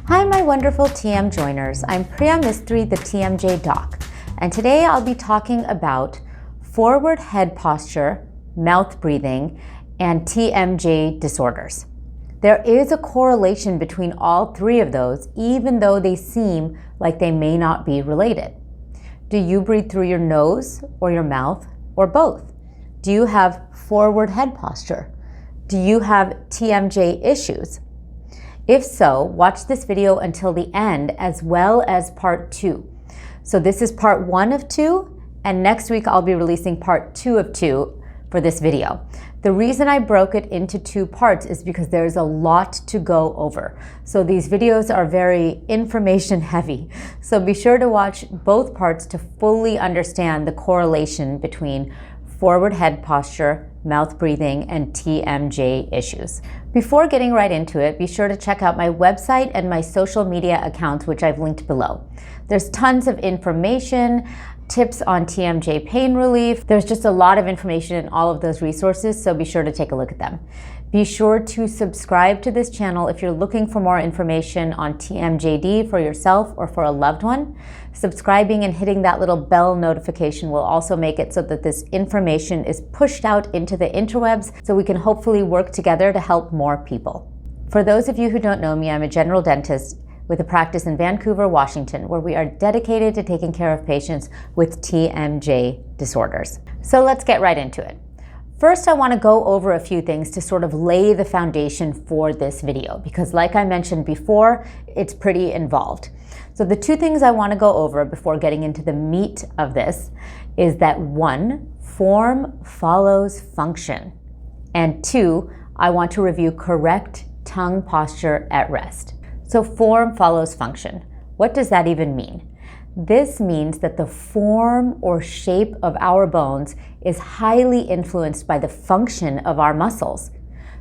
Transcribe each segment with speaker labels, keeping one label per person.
Speaker 1: Hi, my wonderful TM joiners. I'm Priya Mistry, the TMJ doc, and today I'll be talking about forward head posture, mouth breathing, and TMJ disorders. There is a correlation between all three of those, even though they seem like they may not be related. Do you breathe through your nose or your mouth, or both? Do you have forward head posture? Do you have TMJ issues? If so, watch this video until the end, as well as part 2. So this is part 1 of 2, and next week I'll be releasing part 2 of 2 for this video. The reason I broke it into 2 parts is because there's a lot to go over. So these videos are very information heavy. So be sure to watch both parts to fully understand the correlation between forward head posture, mouth breathing, and TMJ issues. Before getting right into it, be sure to check out my website and my social media accounts, which I've linked below. There's tons of information, tips on TMJ pain relief. There's just a lot of information in all of those resources, so be sure to take a look at them. Be sure to subscribe to this channel if you're looking for more information on TMJD for yourself or for a loved one. Subscribing and hitting that little bell notification will also make it so that this information is pushed out into the interwebs so we can hopefully work together to help more people. For those of you who don't know me, I'm a general dentist with a practice in Vancouver, Washington, where we are dedicated to taking care of patients with TMJ disorders. So let's get right into it. First, I want to go over a few things to sort of lay the foundation for this video, because like I mentioned before, it's pretty involved. So the 2 things I want to go over before getting into the meat of this is that 1, form follows function, and 2, I want to review correct tongue posture at rest. So form follows function. What does that even mean? This means that the form or shape of our bones is highly influenced by the function of our muscles.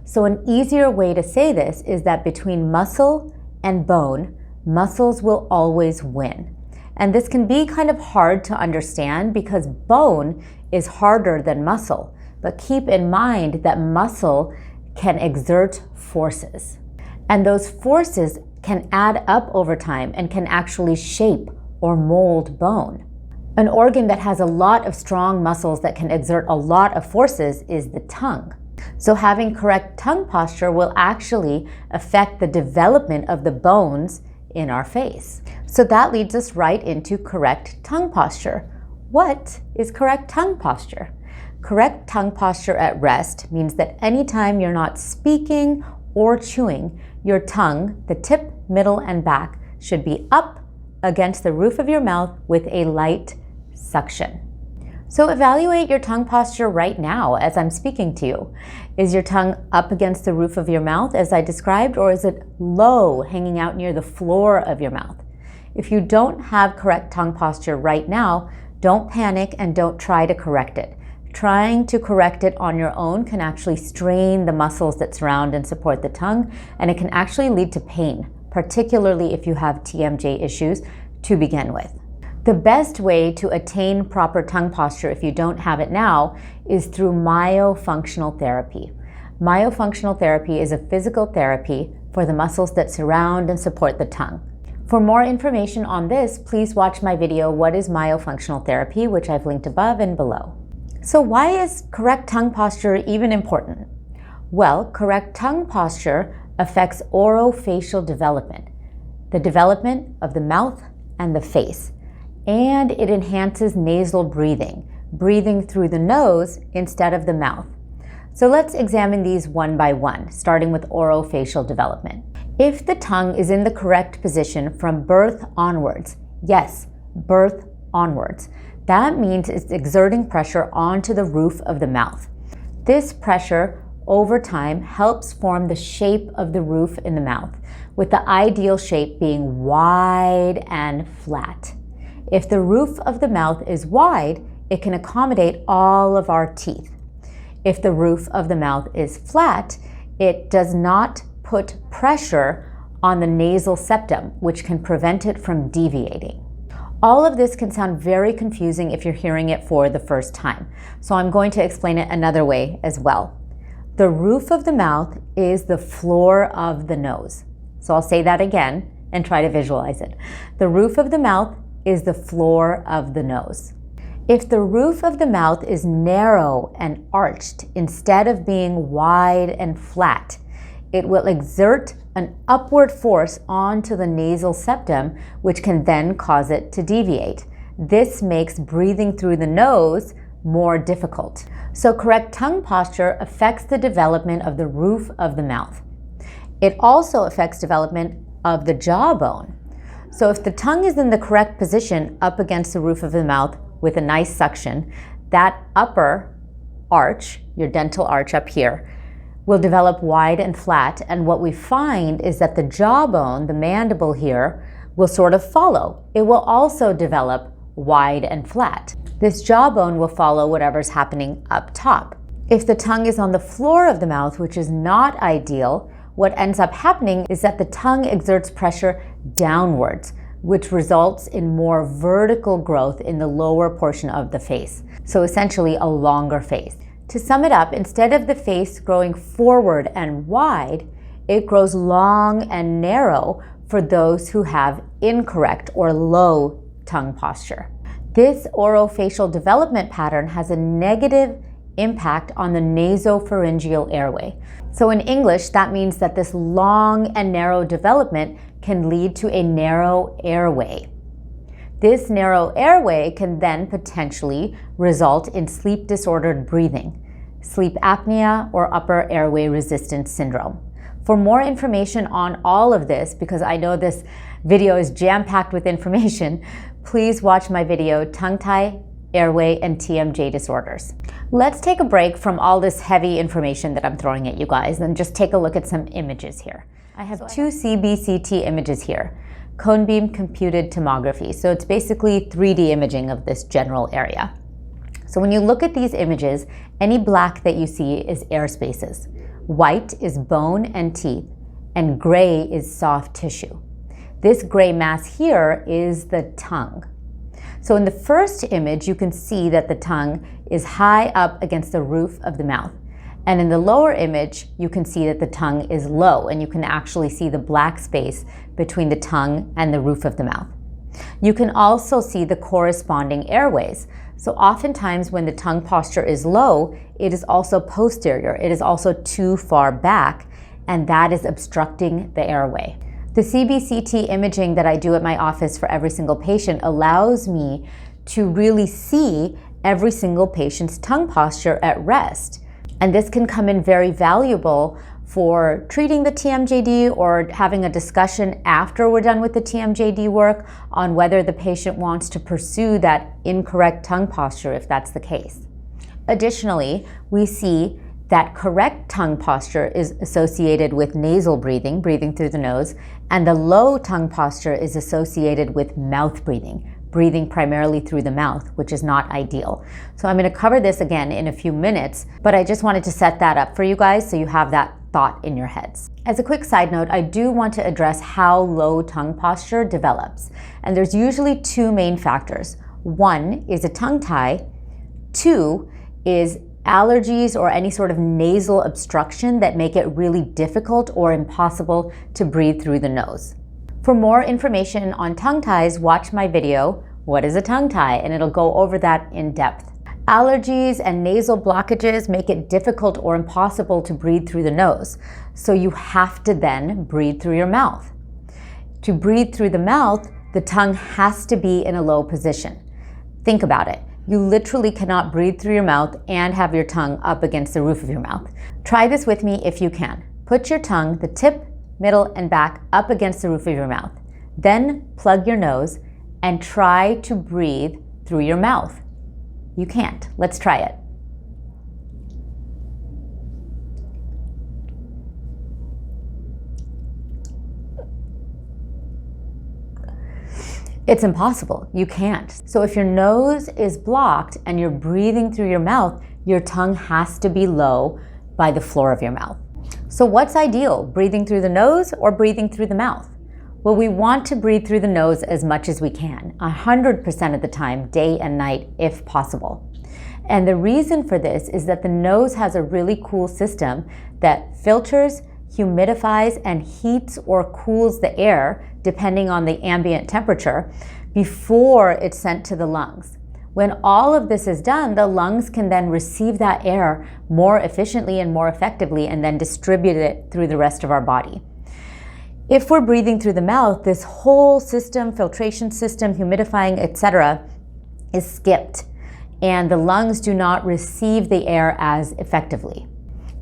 Speaker 1: So an easier way to say this is that between muscle and bone, muscles will always win. And this can be kind of hard to understand because bone is harder than muscle. But keep in mind that muscle can exert forces. And those forces can add up over time and can actually shape or mold bone. An organ that has a lot of strong muscles that can exert a lot of forces is the tongue. So having correct tongue posture will actually affect the development of the bones in our face. So that leads us right into correct tongue posture. What is correct tongue posture? Correct tongue posture at rest means that anytime you're not speaking or chewing, your tongue, the tip, middle, and back, should be up against the roof of your mouth with a light suction. So evaluate your tongue posture right now as I'm speaking to you. Is your tongue up against the roof of your mouth as I described, or is it low, hanging out near the floor of your mouth? If you don't have correct tongue posture right now, don't panic and don't try to correct it. Trying to correct it on your own can actually strain the muscles that surround and support the tongue, and it can actually lead to pain, particularly if you have TMJ issues to begin with. The best way to attain proper tongue posture if you don't have it now is through myofunctional therapy. Myofunctional therapy is a physical therapy for the muscles that surround and support the tongue. For more information on this, please watch my video, What is Myofunctional Therapy?, which I've linked above and below. So why is correct tongue posture even important? Well, correct tongue posture affects orofacial development, the development of the mouth and the face, and it enhances nasal breathing, breathing through the nose instead of the mouth. So let's examine these one by one, starting with orofacial development. If the tongue is in the correct position from birth onwards, yes, birth onwards, that means it's exerting pressure onto the roof of the mouth. This pressure over time helps form the shape of the roof in the mouth, with the ideal shape being wide and flat. If the roof of the mouth is wide, it can accommodate all of our teeth. If the roof of the mouth is flat, it does not put pressure on the nasal septum, which can prevent it from deviating. All of this can sound very confusing if you're hearing it for the first time, so I'm going to explain it another way as well. The roof of the mouth is the floor of the nose. So I'll say that again, and try to visualize it. The roof of the mouth is the floor of the nose. If the roof of the mouth is narrow and arched instead of being wide and flat, it will exert an upward force onto the nasal septum, which can then cause it to deviate. This makes breathing through the nose more difficult. So correct tongue posture affects the development of the roof of the mouth. It also affects development of the jawbone. So if the tongue is in the correct position up against the roof of the mouth with a nice suction, that upper arch, your dental arch up here, will develop wide and flat. And what we find is that the jawbone, the mandible here, will sort of follow. It will also develop wide and flat. This jawbone will follow whatever's happening up top. If the tongue is on the floor of the mouth, which is not ideal, what ends up happening is that the tongue exerts pressure downwards, which results in more vertical growth in the lower portion of the face. So essentially a longer face. To sum it up, instead of the face growing forward and wide, it grows long and narrow for those who have incorrect or low tongue posture. This orofacial development pattern has a negative impact on the nasopharyngeal airway. So in English, that means that this long and narrow development can lead to a narrow airway. This narrow airway can then potentially result in sleep-disordered breathing, sleep apnea, or upper airway resistance syndrome. For more information on all of this, because I know this video is jam-packed with information, please watch my video, Tongue Tie, Airway, and TMJ Disorders. Let's take a break from all this heavy information that I'm throwing at you guys and just take a look at some images here. I have two CBCT images here, cone beam computed tomography. So it's basically 3D imaging of this general area. So when you look at these images, any black that you see is air spaces. White is bone and teeth, and gray is soft tissue. This gray mass here is the tongue. So in the first image, you can see that the tongue is high up against the roof of the mouth. And in the lower image, you can see that the tongue is low, and you can actually see the black space between the tongue and the roof of the mouth. You can also see the corresponding airways. So oftentimes when the tongue posture is low, it is also posterior. It is also too far back, and that is obstructing the airway. The CBCT imaging that I do at my office for every single patient allows me to really see every single patient's tongue posture at rest. And this can come in very valuable for treating the TMJD or having a discussion after we're done with the TMJD work on whether the patient wants to pursue that incorrect tongue posture if that's the case. Additionally, we see that correct tongue posture is associated with nasal breathing, breathing through the nose, and the low tongue posture is associated with mouth breathing, breathing primarily through the mouth, which is not ideal. So I'm going to cover this again in a few minutes, but I just wanted to set that up for you guys so you have that thought in your heads. As a quick side note, I do want to address how low tongue posture develops. And there's usually two main factors. One is a tongue tie. Two is allergies or any sort of nasal obstruction that make it really difficult or impossible to breathe through the nose. For more information on tongue ties, watch my video, What is a Tongue Tie? And it'll go over that in depth. Allergies and nasal blockages make it difficult or impossible to breathe through the nose. So you have to then breathe through your mouth. To breathe through the mouth, the tongue has to be in a low position. Think about it. You literally cannot breathe through your mouth and have your tongue up against the roof of your mouth. Try this with me if you can. Put your tongue, the tip, middle, and back up against the roof of your mouth. Then plug your nose and try to breathe through your mouth. You can't. Let's try it. It's impossible. You can't. So if your nose is blocked and you're breathing through your mouth, your tongue has to be low by the floor of your mouth. So what's ideal? Breathing through the nose or breathing through the mouth? Well, we want to breathe through the nose as much as we can, 100% of the time, day and night, if possible. And the reason for this is that the nose has a really cool system that filters, humidifies, and heats or cools the air, depending on the ambient temperature, before it's sent to the lungs. When all of this is done, the lungs can then receive that air more efficiently and more effectively and then distribute it through the rest of our body. If we're breathing through the mouth, this whole system, filtration system, humidifying, etc., is skipped, and the lungs do not receive the air as effectively.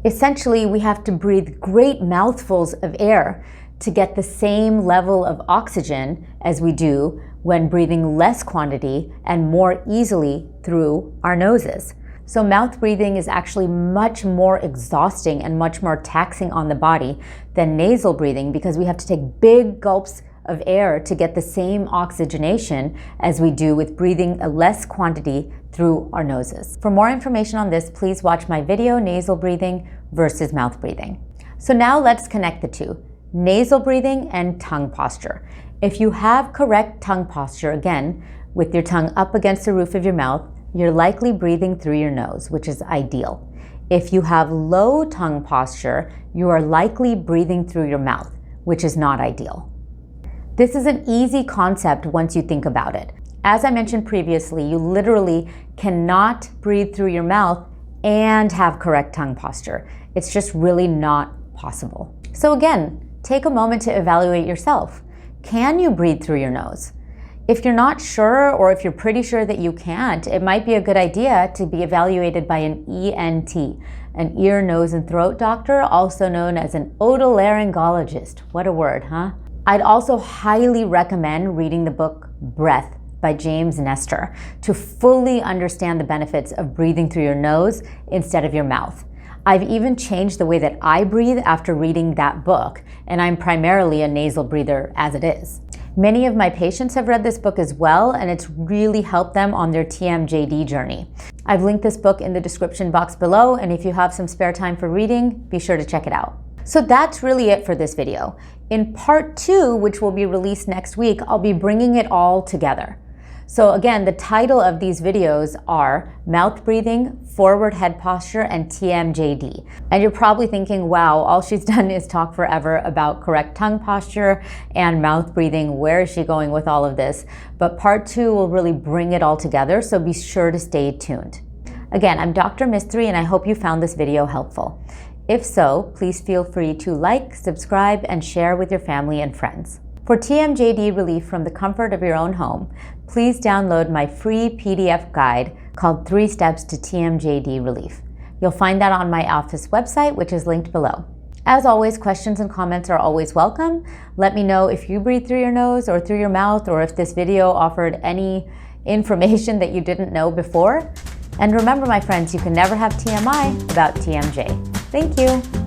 Speaker 1: Essentially, we have to breathe great mouthfuls of air to get the same level of oxygen as we do when breathing less quantity and more easily through our noses. So mouth breathing is actually much more exhausting and much more taxing on the body than nasal breathing, because we have to take big gulps of air to get the same oxygenation as we do with breathing a less quantity through our noses. For more information on this, please watch my video, Nasal Breathing versus Mouth Breathing. So now let's connect the two, nasal breathing and tongue posture. If you have correct tongue posture, again, with your tongue up against the roof of your mouth, you're likely breathing through your nose, which is ideal. If you have low tongue posture, you are likely breathing through your mouth, which is not ideal. This is an easy concept once you think about it. As I mentioned previously, you literally cannot breathe through your mouth and have correct tongue posture. It's just really not possible. So again, take a moment to evaluate yourself. Can you breathe through your nose? If you're not sure, or if you're pretty sure that you can't, it might be a good idea to be evaluated by an ENT, an ear, nose, and throat doctor, also known as an otolaryngologist. What a word, huh? I'd also highly recommend reading the book Breath by James Nestor to fully understand the benefits of breathing through your nose instead of your mouth. I've even changed the way that I breathe after reading that book, and I'm primarily a nasal breather as it is. Many of my patients have read this book as well, and it's really helped them on their TMJD journey. I've linked this book in the description box below, and if you have some spare time for reading, be sure to check it out. So that's really it for this video. In part 2, which will be released next week, I'll be bringing it all together. So again, the title of these videos are Mouth Breathing, Forward Head Posture, and TMJD. And you're probably thinking, wow, all she's done is talk forever about correct tongue posture and mouth breathing. Where is she going with all of this? But part 2 will really bring it all together, so be sure to stay tuned. Again, I'm Dr. Mistry, and I hope you found this video helpful. If so, please feel free to like, subscribe, and share with your family and friends. For TMJD relief from the comfort of your own home, please download my free PDF guide called 3 Steps to TMJD Relief. You'll find that on my office website, which is linked below. As always, questions and comments are always welcome. Let me know if you breathe through your nose or through your mouth, or if this video offered any information that you didn't know before. And remember, my friends, you can never have TMI without TMJ. Thank you.